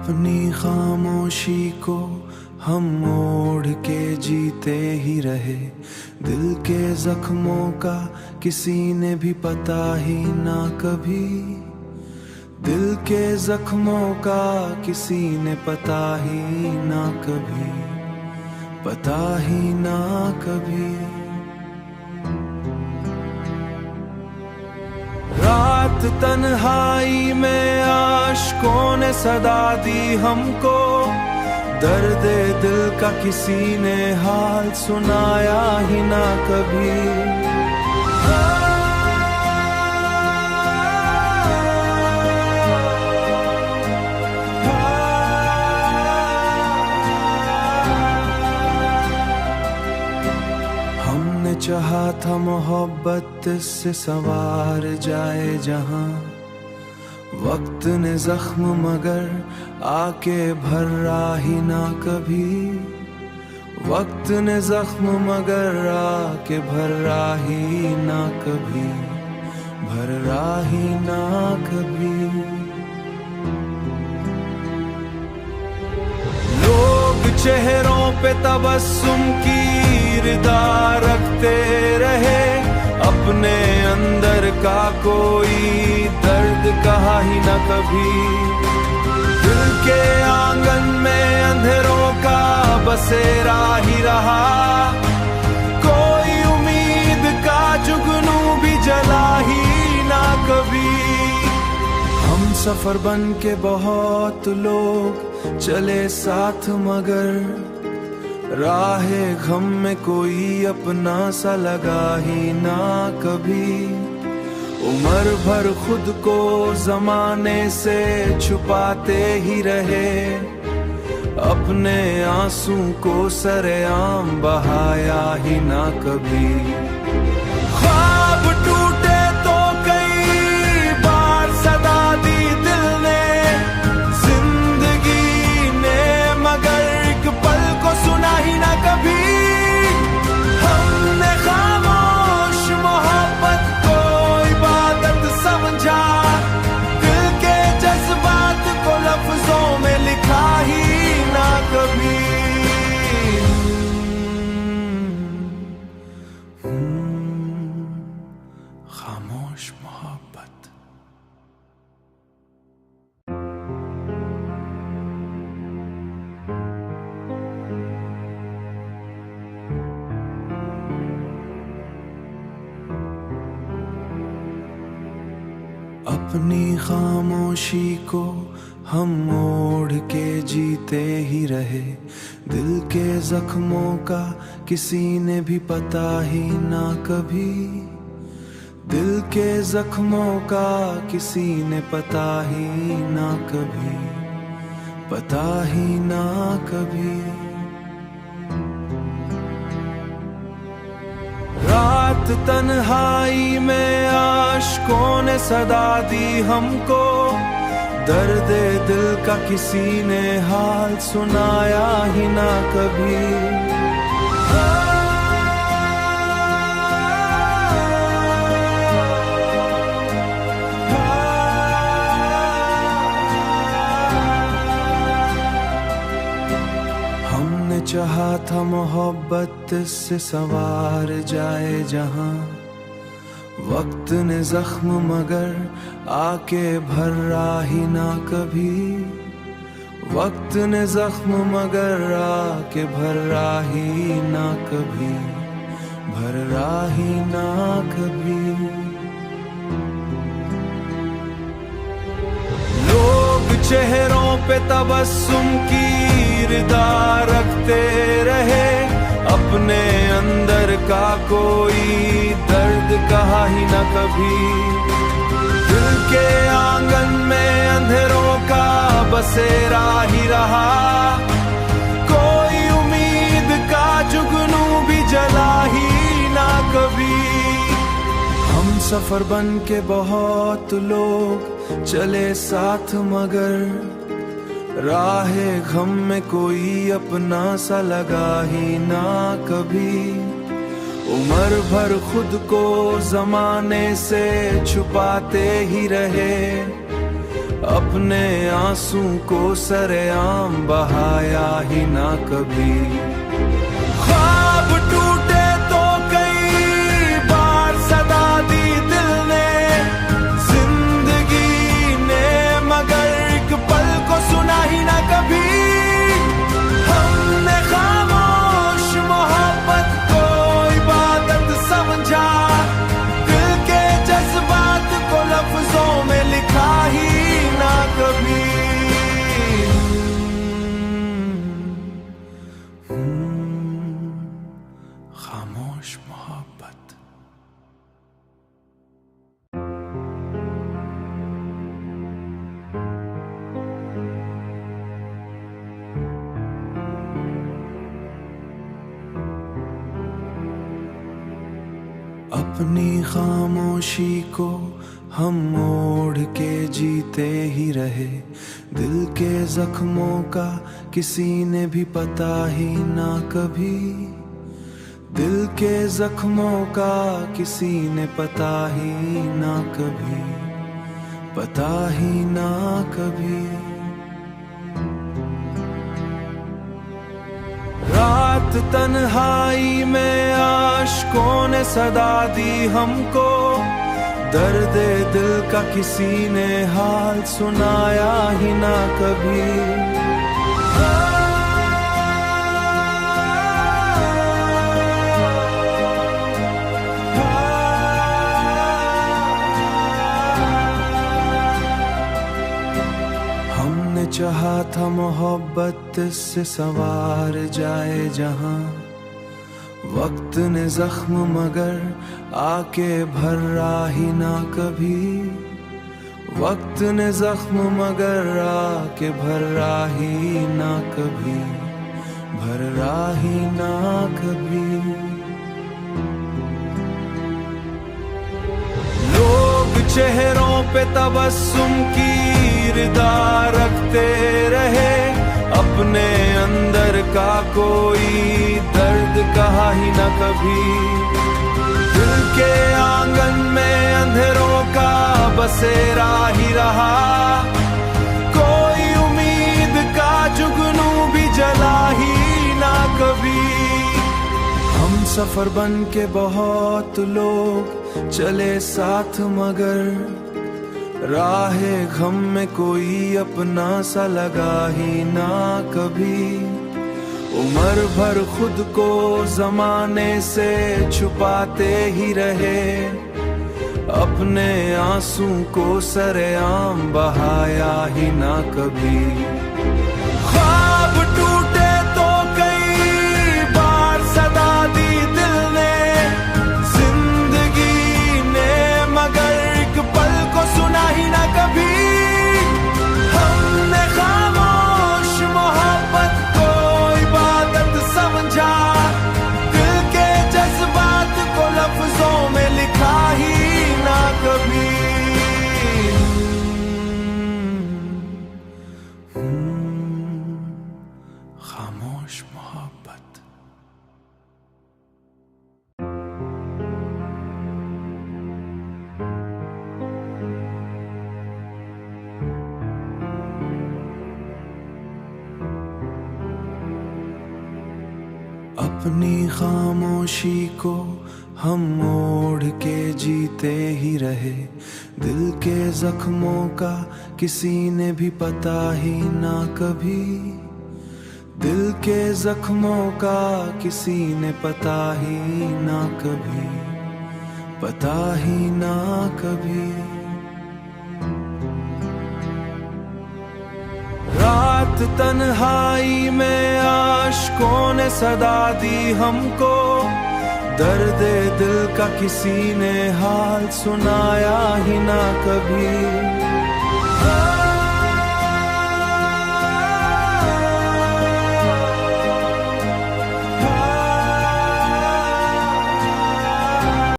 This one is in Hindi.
अपनी खामोशी को हम ओढ़ के जीते ही रहे। दिल के जख्मों का किसी ने भी पता ही ना कभी। दिल के जख्मों का किसी ने पता ही ना कभी, पता ही ना कभी। रात तन्हाई में आशिकों ने सदा दी हमको। दर्द दिल का किसी ने हाल सुनाया ही ना कभी। हमने चाहा था मोहब्बत से सवार जाए जहां। वक्त ने जख्म मगर आके भरा ही ना कभी। वक्त ने जख्म मगर आके भरा ही ना कभी, भरा ही ना कभी। लोग चेहरों पे तबस्सुम की रिदा रखते रहे। अपने अंदर का कोई दर्द कहा ही न कभी। दिल के आंगन में अंधेरों का बसेरा ही रहा। कोई उम्मीद का जुगनू भी जला ही ना कभी। हम सफर बन के बहुत लोग चले साथ मगर राहे गम में कोई अपना सा लगा ही ना कभी। उम्र भर खुद को जमाने से छुपाते ही रहे। अपने आंसू को सरेआम बहाया ही ना कभी। ख्वाब टूटे तो कई बार सदा दी दिल ने, जिंदगी ने मगर एक पल को सुना ही ना कभी। हमने खामोश मोहब्बत को इबादत समझा। दिल के जज्बात को लफ्जों में लिखा ही ना कभी। खामोश मोहब्बत। अपनी खामोशी को हम ओढ़ के जीते ही रहे। दिल के जख्मों का किसी ने भी पता ही ना कभी। दिल के जख्मों का किसी ने पता ही ना कभी, पता ही ना कभी। रात तन्हाई में आशिकों ने सदा दी हमको। दर्द दिल का किसी ने हाल सुनाया ही ना कभी। हमने चाहा था मोहब्बत से सवार जाए जहां। वक्त ने जख्म मगर आके भरा ही ना कभी। वक्त ने जख्म मगर आके भरा ही ना कभी, भरा ही ना कभी। लोग चेहरों पे तबस्सुम की रिदा रखते रहे। अपने अंदर का कोई दर्द कहा ही न कभी। दिल के आंगन में अंधेरों का बसेरा ही रहा। कोई उम्मीद का जुगनू भी जला ही ना कभी। हम सफर बन के बहुत लोग चले साथ मगर राहे गम में कोई अपना सा लगा ही ना कभी। उम्र भर खुद को जमाने से छुपाते ही रहे। अपने आंसू को सरेआम बहाया ही ना कभी। ख्वाब टूटे तो कई बार सदा दी दिल ने, जिंदगी ने मगर एक पल को सुना ही ना कभी। हमने खामोश मोहब्बत को इबादत समझा, दिल के जज्बात को लफ्जों में लिखा ही ना कभी। खामोश मोहब्बत। अपनी खामोशी को हम मोड़ के जीते ही रहे, दिल के जख्मों का किसी ने भी पता ही ना कभी। दिल के जख्मों का किसी ने पता ही ना कभी, पता ही ना कभी। रात तन्हाई में आशिकों ने सदा दी हमको, दर्द दिल का किसी ने हाल सुनाया ही ना कभी। हमने चाहा था मोहब्बत से सवार जाए जहां, वक्त ने जख्म मगर आके भरा ही ना कभी। वक्त ने जख्म मगर आके भरा ही ना कभी, भरा ही ना कभी। लोग चेहरों पे तबस्सुम की रिदा रखते रहे, अपने अंदर का कोई दर्द कहा ही न कभी। दिल के आंगन में अंधेरों का बसेरा ही रहा, कोई उम्मीद का जुगनू भी जला ही ना कभी। हम सफर बन के बहुत लोग चले साथ, मगर राहे गम में कोई अपना सा लगा ही ना कभी। उम्र भर खुद को जमाने से छुपाते ही रहे, अपने आंसू को सरेआम बहाया ही ना कभी। ख्वाब टूटे तो कई बार सदा दी दिल ने, जिंदगी ने मगर एक पल को सुना ही ना कभी। हमने खामोश मोहब्बत को इबादत समझा, दिल के जज्बात को लफ्जों में लिखा ही ना कभी। खामोश मोहब्बत। अपनी खामोशी को हम मोड़ के जीते ही रहे, दिल के जख्मों का किसी ने भी पता ही ना कभी। दिल के जख्मों का किसी ने पता ही ना कभी, पता ही ना कभी। रात तन्हाई में आशिकों ने सदा दी हमको, दर्द दिल का किसी ने हाल सुनाया ही ना कभी।